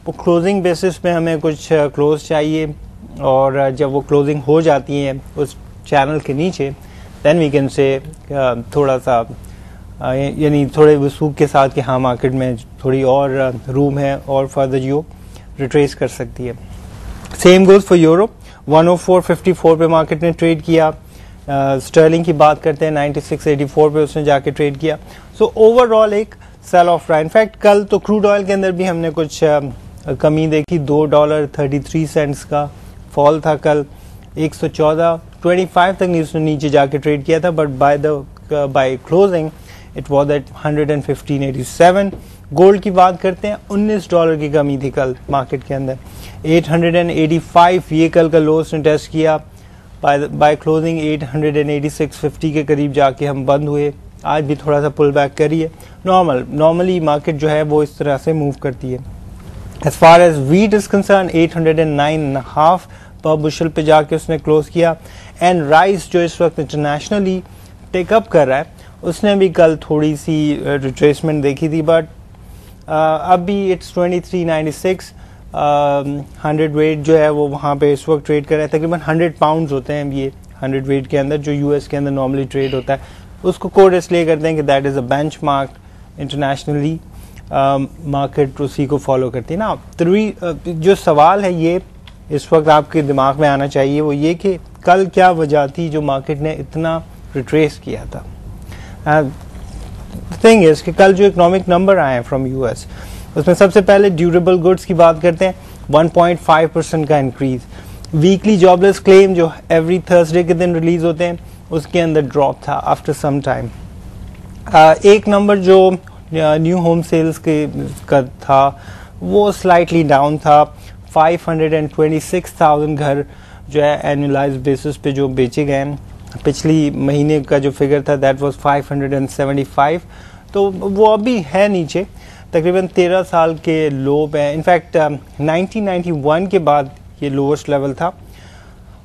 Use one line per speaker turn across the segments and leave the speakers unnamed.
वो closing basis पे हमें कुछ क्लोज चाहिए, और जब वो क्लोजिंग हो जाती है उस चैनल के नीचे, देन वी कैन से थोड़ा सा यानी थोड़े वसूख के साथ कि हाँ मार्केट में थोड़ी और रूम है और फर्दर जो रिट्रेस कर सकती है। सेम गोज फॉर यूरो, 104.54 पे मार्केट ने ट्रेड किया। स्टर्लिंग की बात करते हैं 96.84 पे उसने जाके ट्रेड किया। सो ओवरऑल एक सेल ऑफ रहा। इनफैक्ट कल तो क्रूड ऑयल के अंदर भी हमने कुछ कमी देखी, $2.33 का फॉल था कल, 114.25 तक उसने नीचे जाके ट्रेड किया था, but by closing it was at 115.87। Gold की बात करते हैं, $19 की कमी थी कल मार्केट के अंदर, 885 ये कल का लो उसने टेस्ट किया। बाय क्लोजिंग 886.50 के करीब जाके हम बंद हुए। आज भी थोड़ा सा पुल बैक करी है। नॉर्मली मार्केट जो है वो इस तरह से मूव करती है। As far as wheat is concern, 809.5 per bushel पे जाके उसने क्लोज किया। एंड राइस जो इस वक्त इंटरनेशनली टेकअप कर रहा है, उसने भी कल थोड़ी सी रिट्रेसमेंट देखी थी, बट अब भी इट्स 2396। 100 वेट जो है वो वहाँ पे इस वक्त ट्रेड कर रहा है। तकरीबन 100 पाउंड्स होते हैं ये 100 वेट के अंदर, जो यूएस के अंदर नॉर्मली ट्रेड होता है। उसको कोड इसलिए करते हैं कि that is a benchmark internationally, market उसी को फॉलो करती है ना। जो सवाल है ये इस वक्त आपके दिमाग में आना चाहिए, वो ये कि कल क्या वजह थी जो मार्केट ने इतना रिट्रेस किया था। थिंग इज कि कल जो इकोनॉमिक नंबर आए हैं फ्रॉम यूएस, उसमें सबसे पहले ड्यूरेबल गुड्स की बात करते हैं, 1.5% का इंक्रीज। वीकली जॉबलेस क्लेम जो एवरी थर्सडे के दिन रिलीज होते हैं, उसके अंदर ड्रॉप था आफ्टर सम टाइम। एक नंबर जो न्यू होम सेल्स का था वो स्लाइटली डाउन था। 526,000 घर जो है एनुअलाइज बेसिस पे जो बेचे गए हैं। पिछली महीने का जो फिगर था दैट वाज 575, तो वो अभी है नीचे, तकरीबन 13 साल के लो पे है। इनफैक्ट 1991 के बाद ये लोवेस्ट लेवल था,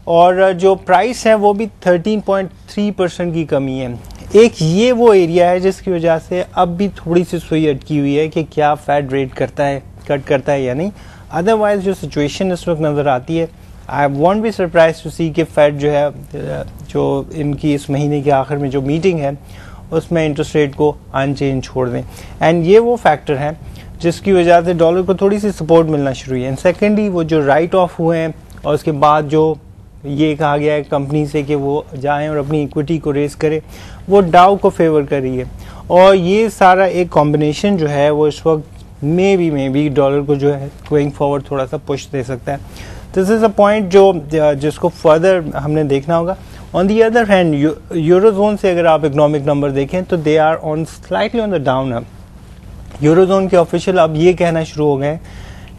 और जो प्राइस है वो भी 13.3% की कमी है। एक ये वो एरिया है जिसकी वजह से अब भी थोड़ी सी सुई अटकी हुई है कि क्या फेड रेट करता है, कट करता है या नहीं। अदरवाइज जो सिचुएशन इस वक्त नज़र आती है, I won't be surprised to see कि फेड जो है, जो इनकी इस महीने के आखिर में जो मीटिंग है उसमें इंटरेस्ट रेट को अनचेंज छोड़ दें। एंड ये वो फैक्टर है जिसकी वजह से डॉलर को थोड़ी सी सपोर्ट मिलना शुरू हुई है। एंड सेकेंडली वो जो राइट ऑफ हुए हैं और उसके बाद जो ये कहा गया है कंपनी से कि वो जाएं और अपनी इक्विटी को रेस करें, वो डाउ को फेवर कर रही है। और ये सारा एक कॉम्बिनेशन जो है वो इस वक्त मे बी डॉलर को जो है गोइंग फॉरवर्ड थोड़ा सा पुश दे सकता है। दिस इज़ अ पॉइंट जिसको फर्दर हमने देखना होगा। On the other hand eurozone से अगर आप इकोनॉमिक नंबर देखें तो they are on slightly on the down up. Eurozone के ऑफिशियल अब ये कहना शुरू हो गए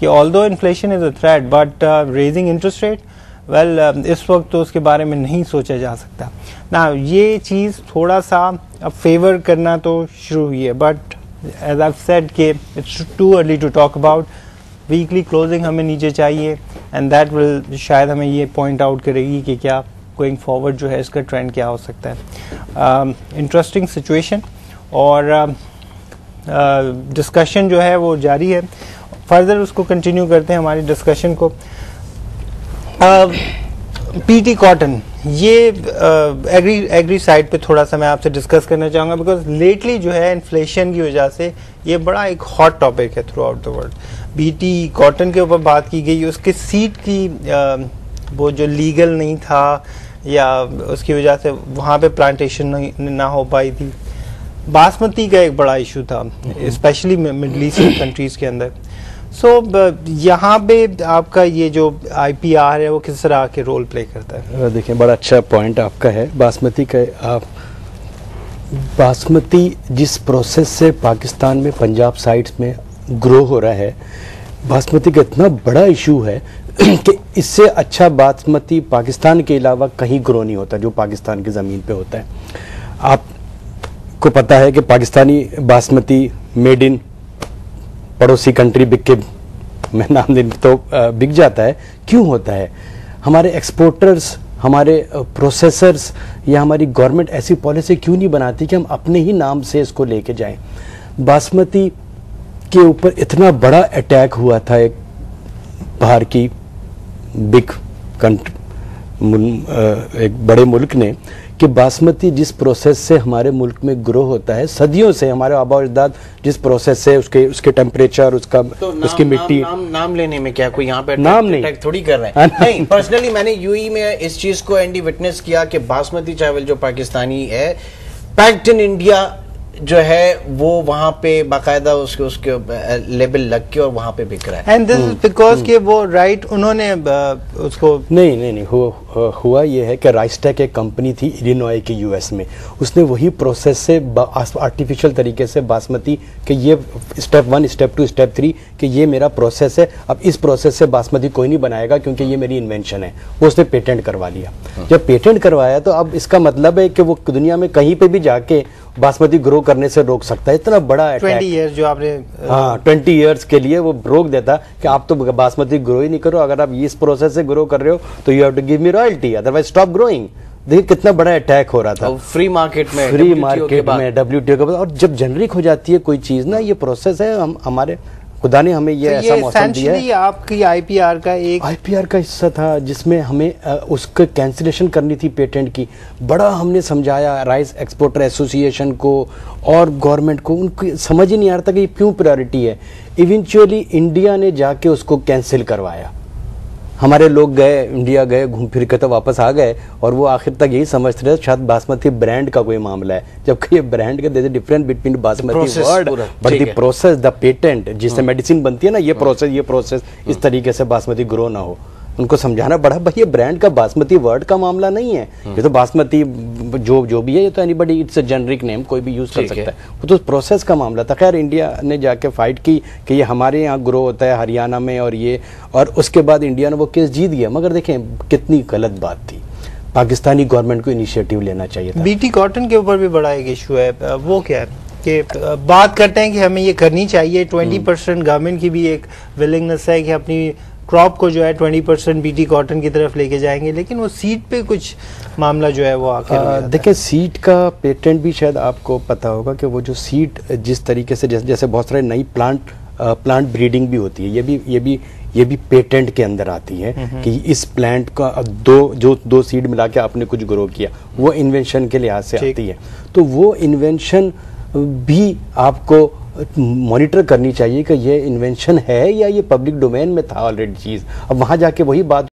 कि although inflation is a threat but raising interest rate, well इस वक्त तो उसके बारे में नहीं सोचा जा सकता ना। ये चीज़ थोड़ा सा अब फेवर करना तो शुरू हुई है, बट एज आई सेड कि it's too early to talk about. Weekly closing हमें नीचे चाहिए, एंड दैट विल शायद हमें ये पॉइंट आउट करेगी कि क्या गोइंग फॉरवर्ड जो है इसका ट्रेंड क्या हो सकता है। इंटरेस्टिंग सिचुएशन, और डिस्कशन जो है वो जारी है। फर्दर उसको कंटिन्यू करते हैं हमारी डिस्कशन को। पीटी कॉटन, ये एग्री साइड पे थोड़ा सा मैं आपसे डिस्कस करना चाहूँगा, बिकॉज लेटली जो है इन्फ्लेशन की वजह से ये बड़ा एक हॉट टॉपिक है through out the world. PT cotton के ऊपर बात की गई, उसके सीड की वो जो लीगल नहीं था या उसकी वजह से वहाँ पे प्लांटेशन ना हो पाई थी। बासमती का एक बड़ा इशू था स्पेशली मिडल ईस्ट कंट्रीज के अंदर। सो यहाँ पे आपका ये जो आईपीआर है वो किस तरह के रोल प्ले करता है?
देखिए, बड़ा अच्छा पॉइंट आपका है बासमती का। बासमती जिस प्रोसेस से पाकिस्तान में पंजाब साइड्स में ग्रो हो रहा है, बासमती का इतना बड़ा इशू है कि इससे अच्छा बासमती पाकिस्तान के अलावा कहीं ग्रो नहीं होता जो पाकिस्तान की ज़मीन पे होता है। आपको पता है कि पाकिस्तानी बासमती मेड इन पड़ोसी कंट्री बिक के, मैं नाम दिन तो बिक जाता है। क्यों होता है? हमारे एक्सपोर्टर्स, हमारे प्रोसेसर्स या हमारी गवर्नमेंट ऐसी पॉलिसी क्यों नहीं बनाती कि हम अपने ही नाम से इसको लेके जाएं? बासमती के ऊपर इतना बड़ा अटैक हुआ था एक बाहर की बिग एक बड़े मुल्क ने कि बासमती जिस प्रोसेस से हमारे मुल्क में ग्रो होता है, सदियों से हमारे आबा अजदाद जिस प्रोसेस से उसके टेम्परेचर, उसकी मिट्टी।
नाम लेने में क्या कोई यहाँ पे
नाम नहीं
थोड़ी कर रहे हैं। नहीं, पर्सनली मैंने यूएई में इस चीज को एंडी विटनेस किया कि बासमती चावल जो पाकिस्तानी है, पैक्ड इन इंडिया जो है, वो वहां पे बाकायदा उसके लेबल लग के और वहां पे बिक रहा है।
एंड दिस इज बिकॉज कि वो राइट उन्होंने उसको
नहीं हुआ ये है कि राइसटेक एक कंपनी थी इलिनॉय के यूएस में, उसने वही प्रोसेस से आर्टिफिशियल तरीके से बासमती कि ये स्टेप 1 स्टेप 2 स्टेप 3 कि ये मेरा प्रोसेस है, अब इस प्रोसेस से बासमती कोई नहीं बनाएगा क्योंकि ये मेरी इन्वेंशन है, वो उसने पेटेंट करवा लिया। जब पेटेंट करवाया तो अब इसका मतलब है कि वो दुनिया में कहीं पे भी जाके बासमती ग्रो करने से रोक सकता है। इतना बड़ा
20 ईयर्स जो आपने
20 ईयर्स के लिए वो रोक देता कि आप तो बासमती ग्रो ही नहीं करो, अगर आप इस प्रोसेस से ग्रो कर रहे हो तो you have to give me royalty, otherwise stop growing. देखिए कितना बड़ा अटैक हो रहा था
फ्री मार्केट में,
WTO के बाद। और जब जेनरिक हो जाती है कोई चीज ना, ये प्रोसेस है, हमारे खुदा ने हमें ये ऐसा मौसम दिया है।
आपकी आईपीआर का
हिस्सा था जिसमें हमें उसका कैंसिलेशन करनी थी पेटेंट की। बड़ा हमने समझाया राइस एक्सपोर्टर एसोसिएशन को और गवर्नमेंट को, उनको समझ ही नहीं आ रहा था कि ये क्यों प्रायोरिटी है। इवेंचुअली इंडिया ने जाके उसको कैंसिल करवाया। हमारे लोग गए, इंडिया गए, घूम फिर के तो वापस आ गए और वो आखिर तक यही समझते रहे शायद बासमती ब्रांड का कोई मामला है, जबकि ये ब्रांड के there is difference between basmati word but the process, the patent जिससे मेडिसिन बनती है ना, ये प्रोसेस इस तरीके से बासमती ग्रो ना हो। उनको समझाना पड़ा भाई ये ब्रांड का बासमती वर्ड का मामला नहीं है, ये तो बासमती जो भी है, ये तो anybody, it's a generic name, कोई भी यूज कर सकता है, वो तो प्रोसेस का मामला था। खैर इंडिया ने जाके फाइट की कि ये हमारे यहाँ ग्रो होता है हरियाणा में और उसके बाद इंडिया ने वो केस जीत गया। मगर देखें कितनी गलत बात थी, पाकिस्तानी गवर्नमेंट को इनिशिएटिव लेना चाहिए था।
बीटी कॉटन के ऊपर भी बड़ा एक इशू है, वो क्या है कि बात करते हैं कि हमें ये करनी चाहिए, 20% गवर्नमेंट की भी एक विलिंगनेस है कि अपनी क्रॉप को जो है 20% बीटी कॉटन की तरफ लेके जाएंगे, लेकिन वो सीड पे कुछ मामला जो है वो आखिर
देखिए सीड का पेटेंट भी शायद आपको पता होगा कि वो जो सीड जिस तरीके से जैसे बहुत सारे नई प्लांट ब्रीडिंग भी होती है, ये भी पेटेंट के अंदर आती है कि इस प्लांट का दो सीड मिला के आपने कुछ ग्रो किया, वो इन्वेंशन के लिहाज से आती है। तो वो इन्वेंशन भी आपको मॉनिटर करनी चाहिए कि ये इन्वेंशन है या ये पब्लिक डोमेन में था ऑलरेडी चीज़। अब वहाँ जाके वही बात